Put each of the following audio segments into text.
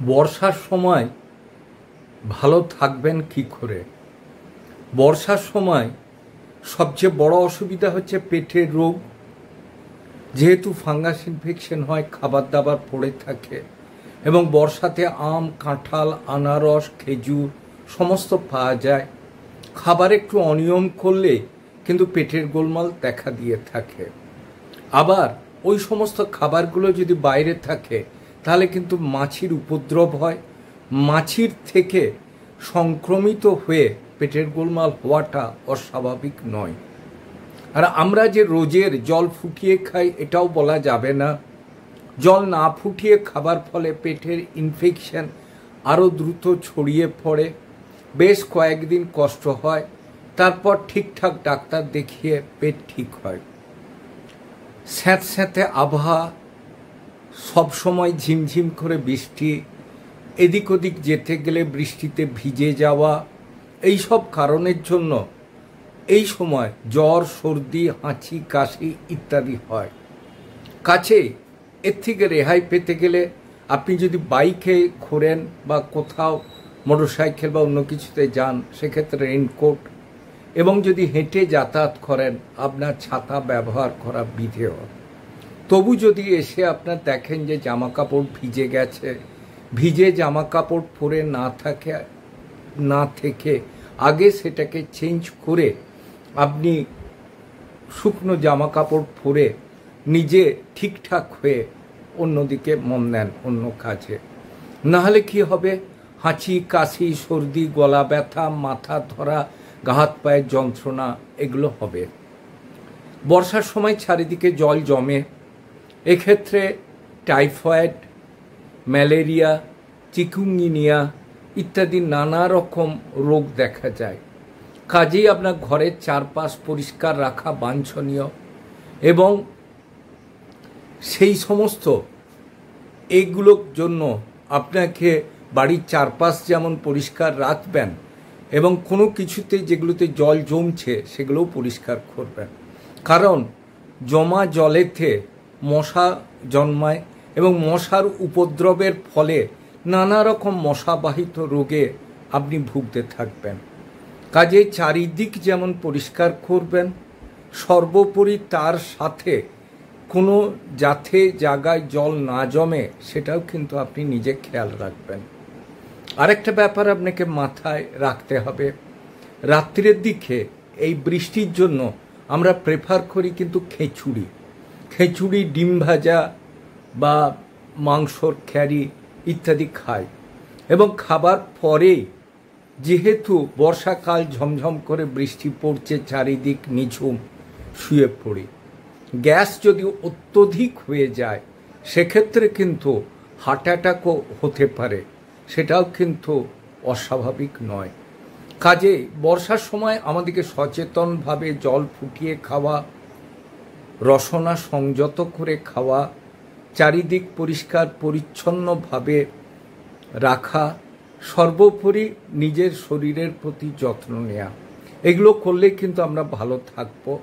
বর্ষার সময় ভালো থাকবেন কি করে? বর্ষার সময় সবচেয়ে বড় অসুবিধা হচ্ছে পেটের রোগ। যেহেতু ফাঙ্গাস ইনফেকশন হয়, খাবার দাবার পড়ে থাকে এবং বর্ষাতে আম, কাঁঠাল, আনারস, খেজুর সমস্ত পাওয়া যায়। খাবার একটু অনিয়ম করলে কিন্তু পেটের গোলমাল দেখা দিয়ে থাকে। আবার ওই সমস্ত খাবারগুলো যদি বাইরে থাকে তাহলে কিন্তু মাছির উপদ্রব হয়। মাছির থেকে সংক্রমিত হয়ে পেটের গোলমাল হওয়াটা অস্বাভাবিক নয়। আর আমরা যে রোজের জল ফুটিয়ে খাই এটাও বলা যাবে না। জল না ফুটিয়ে খাবার ফলে পেটের ইনফেকশন আরও দ্রুত ছড়িয়ে পড়ে, বেশ কয়েকদিন কষ্ট হয়, তারপর ঠিকঠাক ডাক্তার দেখিয়ে পেট ঠিক হয়। স্যাঁতস্যাঁতে আবহাওয়া, সবসময় ঝিমঝিম করে বৃষ্টি, এদিক ওদিক যেতে গেলে বৃষ্টিতে ভিজে যাওয়া, এই সব কারণের জন্য এই সময় জ্বর, সর্দি, হাঁচি, কাশি ইত্যাদি হয়। কাছেই এর থেকে রেহাই পেতে গেলে আপনি যদি বাইকে ঘোরেন বা কোথাও মোটরসাইকেল বা অন্য কিছুতে যান সেক্ষেত্রে রেইনকোট, এবং যদি হেঁটে যাতায়াত করেন আপনার ছাতা ব্যবহার করা বিধেয়। তবু যদি এসে আপনার দেখেন যে জামা কাপড় ভিজে গেছে, ভিজে জামা কাপড় পরে না থেকে আগে সেটাকে চেঞ্জ করে আপনি শুকনো জামা কাপড় পরে নিজে ঠিকঠাক হয়ে অন্যদিকে মন দেন অন্য কাজে। নাহলে কি হবে? হাঁচি, কাশি, সর্দি, গলা ব্যথা, মাথা ধরা, গা হাত পায়ের যন্ত্রণা এগুলো হবে। বর্ষার সময় চারিদিকে জল জমে, এক্ষেত্রে টাইফয়েড, ম্যালেরিয়া, চিকুনগুনিয়া ইত্যাদি নানা রকম রোগ দেখা যায়। কাজেই আপনার ঘরের চারপাশ পরিষ্কার রাখা বাঞ্ছনীয়, এবং সেই সমস্ত এইগুলোর জন্য আপনাকে বাড়ির চারপাশ যেমন পরিষ্কার রাখবেন এবং কোনো কিছুতে যেগুলোতে জল জমছে সেগুলোও পরিষ্কার করবেন। কারণ জমা জলেতে মশা জন্মায় এবং মশার উপদ্রবের ফলে নানা রকম মশাবাহিত রোগে আপনি ভুগতে থাকবেন। কাজে চারিদিক যেমন পরিষ্কার করবেন, সর্বোপরি তার সাথে কোনো যাতে জায়গায় জল না জমে সেটাও কিন্তু আপনি নিজে খেয়াল রাখবেন। আরেকটা ব্যাপার আপনাকে মাথায় রাখতে হবে, রাত্রির দিকে এই বৃষ্টির জন্য আমরা প্রেফার করি কিন্তু খিচুড়ি, ডিম ভাজা বা মাংসর খ্যারি ইত্যাদি খাই, এবং খাবার পরেই যেহেতু বর্ষাকাল ঝমঝম করে বৃষ্টি পড়ছে, চারিদিক নিঝুম, শুয়ে পড়ি। গ্যাস যদি অত্যধিক হয়ে যায় সেক্ষেত্রে কিন্তু হার্ট অ্যাটাকও হতে পারে, সেটাও কিন্তু অস্বাভাবিক নয়। কাজে বর্ষার সময় আমাদেরকে সচেতনভাবে জল ফুটিয়ে খাওয়া, রসনা সংযত করে খাওয়া, চারিদিক পরিষ্কার পরিচ্ছন্নভাবে রাখা, সর্বোপরি নিজের শরীরের প্রতি যত্ন নেওয়া, এগুলো করলে কিন্তু আমরা ভালো থাকবো।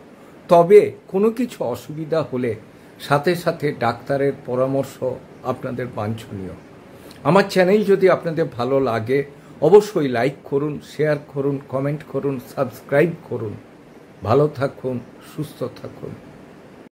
তবে কোনো কিছু অসুবিধা হলে সাথে সাথে ডাক্তারের পরামর্শ আপনাদের বাঞ্ছনীয়। আমার চ্যানেল যদি আপনাদের ভালো লাগে অবশ্যই লাইক করুন, শেয়ার করুন, কমেন্ট করুন, সাবস্ক্রাইব করুন। ভালো থাকুন, সুস্থ থাকুন।